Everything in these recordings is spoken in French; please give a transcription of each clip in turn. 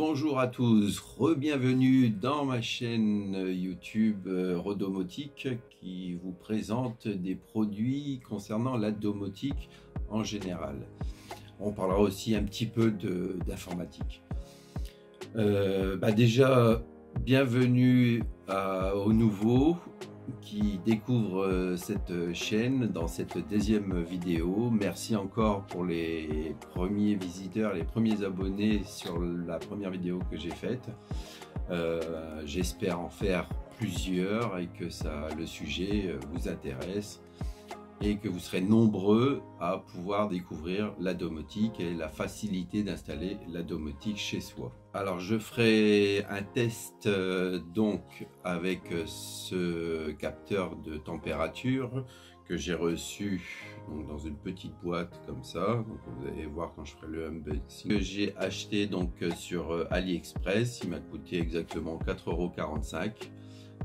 Bonjour à tous, re-bienvenue dans ma chaîne YouTube Rodomotique qui vous présente des produits concernant la domotique en général. On parlera aussi un petit peu d'informatique. Déjà, bienvenue aux nouveaux qui découvrent cette chaîne dans cette deuxième vidéo. Merci encore pour les premiers visiteurs, les premiers abonnés sur la première vidéo que j'ai faite. J'espère en faire plusieurs et que le sujet vous intéresse et que vous serez nombreux à pouvoir découvrir la domotique et la facilité d'installer la domotique chez soi. Alors je ferai un test donc avec ce capteur de température que j'ai reçu donc, dans une petite boîte comme ça. Donc, vous allez voir quand je ferai le unboxing. Que j'ai acheté donc sur AliExpress, il m'a coûté exactement 4,45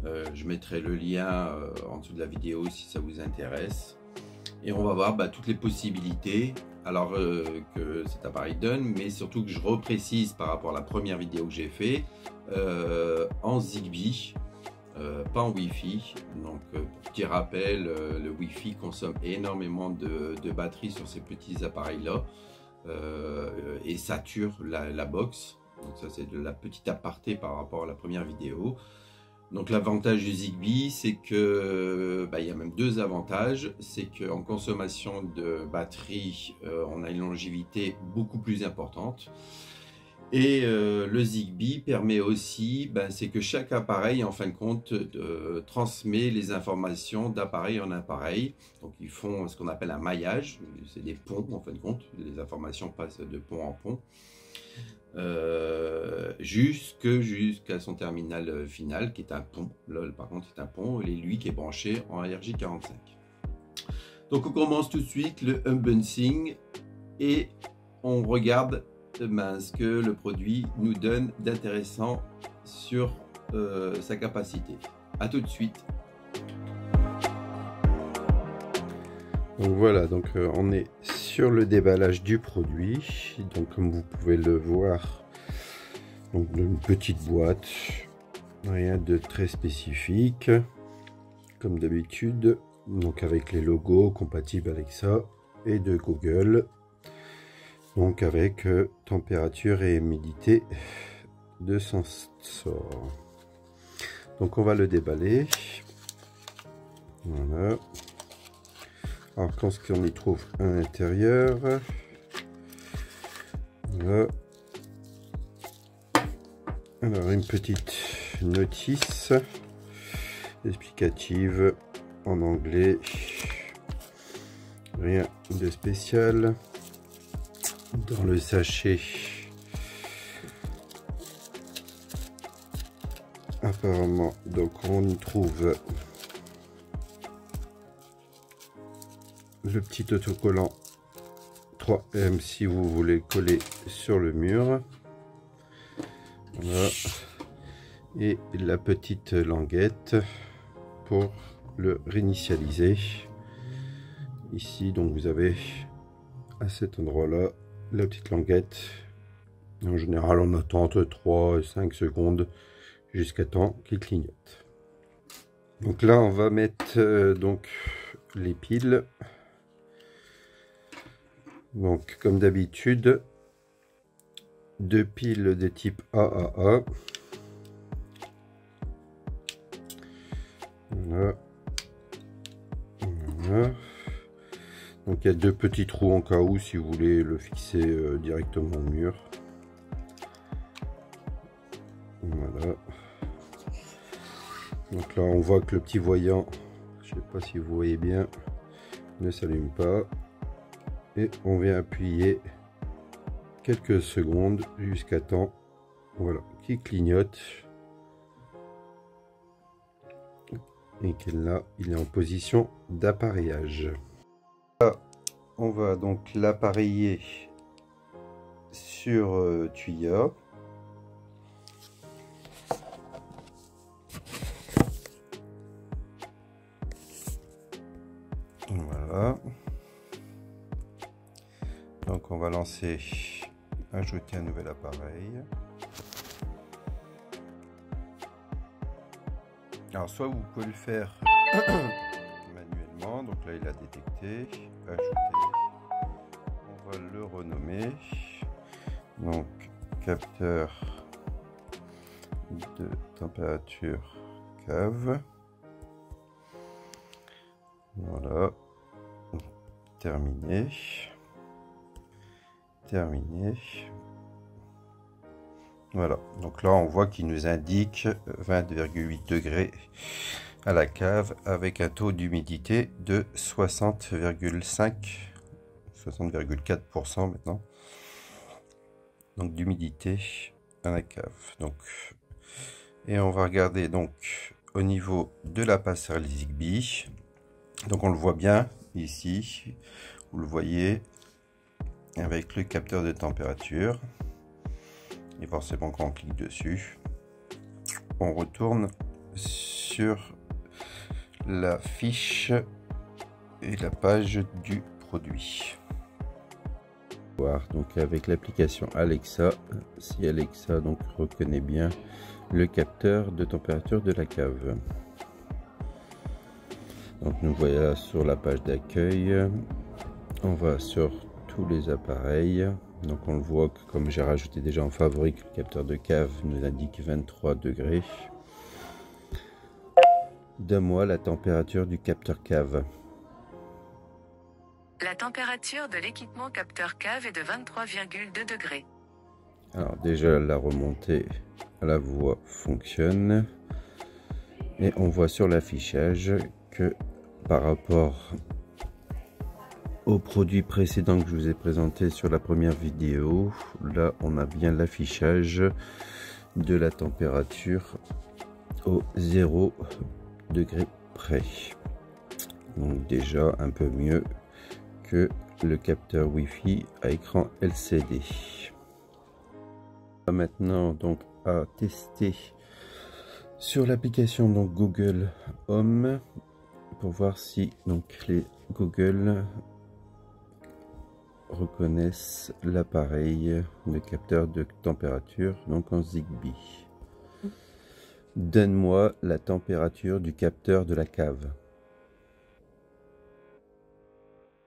€. Je mettrai le lien en dessous de la vidéo si ça vous intéresse. Et on va voir toutes les possibilités que cet appareil donne, mais surtout que je reprécise par rapport à la première vidéo que j'ai fait en Zigbee, pas en Wi-Fi. Donc petit rappel, le Wi-Fi consomme énormément de batterie sur ces petits appareils là et sature la box. Donc ça c'est de la petite aparté par rapport à la première vidéo. Donc l'avantage du Zigbee, c'est que il y a même deux avantages. C'est qu'en consommation de batterie, on a une longévité beaucoup plus importante. Et le Zigbee permet aussi, c'est que chaque appareil, en fin de compte, transmet les informations d'appareil en appareil. Donc ils font ce qu'on appelle un maillage. C'est des ponts, en fin de compte. Les informations passent de pont en pont. Jusqu'à son terminal final qui est un pont. Là par contre c'est un pont et lui qui est branché en RJ45. Donc on commence tout de suite le unboxing et on regarde ce que le produit nous donne d'intéressant sur sa capacité. À tout de suite. Donc voilà, donc on est sur le déballage du produit. Donc comme vous pouvez le voir, donc une petite boîte, rien de très spécifique, comme d'habitude. Donc avec les logos compatibles avec ça et de Google. Donc avec température et humidité de sensor. Donc on va le déballer. Voilà. Alors, qu'est-ce qu'on y trouve à l'intérieur? Voilà. Alors, une petite notice explicative en anglais. Rien de spécial. Dans le sachet, apparemment, donc on y trouve le petit autocollant 3M si vous voulez coller sur le mur. Voilà. Et la petite languette pour le réinitialiser. Ici donc vous avez à cet endroit là la petite languette. En général on attend entre 3 et 5 secondes jusqu'à temps qu'il clignote. Donc là on va mettre donc les piles. Donc comme d'habitude, deux piles de type AAA. Voilà. Voilà. Donc il y a deux petits trous en cas où si vous voulez le fixer directement au mur. Voilà. Donc là on voit que le petit voyant, je sais pas si vous voyez bien, ne s'allume pas. Et on vient appuyer quelques secondes jusqu'à temps, voilà, qu'il clignote et qu'il là il est en position d'appareillage. On va donc l'appareiller sur tuyau. Voilà. Donc on va lancer, ajouter un nouvel appareil. Alors soit vous pouvez le faire manuellement, donc là il a détecté, ajouter, on va le renommer, donc capteur de température cave, voilà, terminé, voilà, donc là on voit qu'il nous indique 20,8 degrés à la cave avec un taux d'humidité de 60,4% maintenant, donc d'humidité à la cave. Donc, et on va regarder donc au niveau de la passerelle Zigbee, donc on le voit bien ici, vous le voyez avec le capteur de température. Et forcément quand on clique dessus, on retourne sur la fiche et la page du produit. Donc avec l'application Alexa, si Alexa donc reconnaît bien le capteur de température de la cave. Donc nous voilà sur la page d'accueil, on va sur tous les appareils. Donc on le voit que comme j'ai rajouté déjà en favori que le capteur de cave nous indique 23 degrés. Donne-moi la température du capteur cave. La température de l'équipement capteur cave est de 23,2 degrés. Alors déjà la remontée à la voix fonctionne. Et on voit sur l'affichage que par rapport au produit précédent que je vous ai présenté sur la première vidéo, là on a bien l'affichage de la température au 0 degré près. Donc déjà un peu mieux que le capteur Wi-Fi à écran LCD. On va maintenant donc à tester sur l'application donc Google Home pour voir si donc les Google reconnaissent l'appareil de capteur de température donc en Zigbee. Donne-moi la température du capteur de la cave.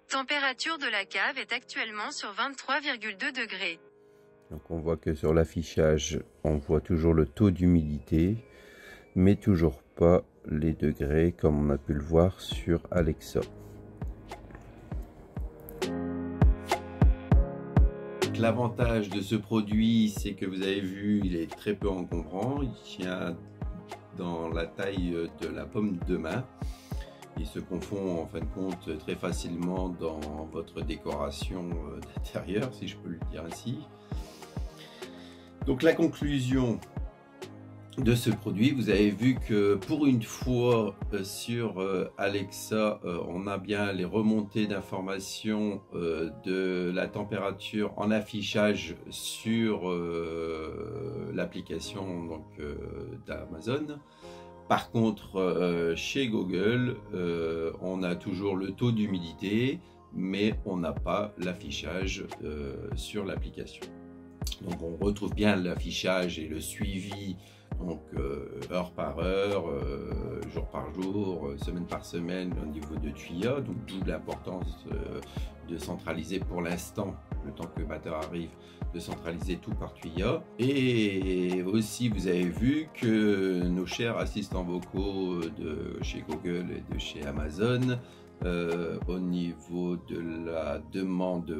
Température de la cave est actuellement sur 23,2 degrés. Donc on voit que sur l'affichage on voit toujours le taux d'humidité mais toujours pas les degrés comme on a pu le voir sur Alexa. L'avantage de ce produit, c'est que vous avez vu, il est très peu encombrant, il tient dans la taille de la paume de main. Il se confond en fin de compte très facilement dans votre décoration d'intérieur, si je peux le dire ainsi. Donc la conclusion de ce produit, vous avez vu que pour une fois sur Alexa, on a bien les remontées d'informations de la température en affichage sur l'application d'Amazon. Par contre, chez Google, on a toujours le taux d'humidité, mais on n'a pas l'affichage sur l'application. Donc on retrouve bien l'affichage et le suivi, donc heure par heure, jour par jour, semaine par semaine au niveau de Tuya, donc d'où l'importance de centraliser pour l'instant, le temps que le batteur arrive, de centraliser tout par Tuya. Et aussi vous avez vu que nos chers assistants vocaux de chez Google et de chez Amazon, au niveau de la demande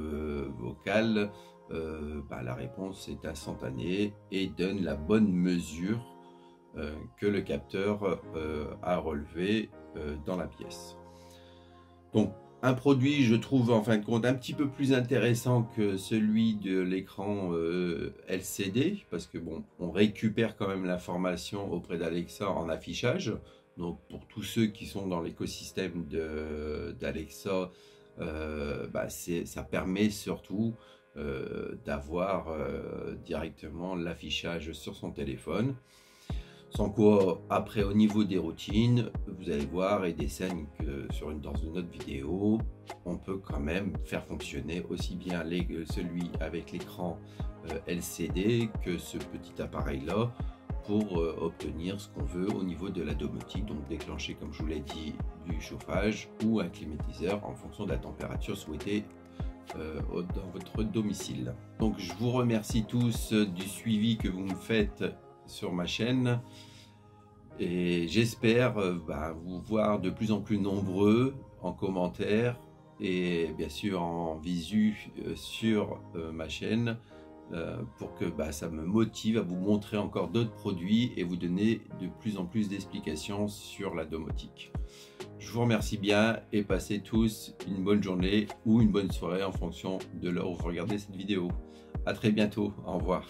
vocale, la réponse est instantanée et donne la bonne mesure que le capteur a relevé dans la pièce. Donc un produit, je trouve en fin de compte un petit peu plus intéressant que celui de l'écran LCD, parce que bon, on récupère quand même l'information auprès d'Alexa en affichage. Donc pour tous ceux qui sont dans l'écosystème d'Alexa, ça permet surtout d'avoir directement l'affichage sur son téléphone. Sans quoi, après au niveau des routines, vous allez voir et des scènes que dans une autre vidéo, on peut quand même faire fonctionner aussi bien celui avec l'écran LCD que ce petit appareil là. pour obtenir ce qu'on veut au niveau de la domotique, donc déclencher, comme je vous l'ai dit, du chauffage ou un climatiseur en fonction de la température souhaitée dans votre domicile. Donc je vous remercie tous du suivi que vous me faites sur ma chaîne et j'espère vous voir de plus en plus nombreux en commentaire et bien sûr en visu sur ma chaîne pour que ça me motive à vous montrer encore d'autres produits et vous donner de plus en plus d'explications sur la domotique. Je vous remercie bien et passez tous une bonne journée ou une bonne soirée en fonction de l'heure où vous regardez cette vidéo. À très bientôt, au revoir.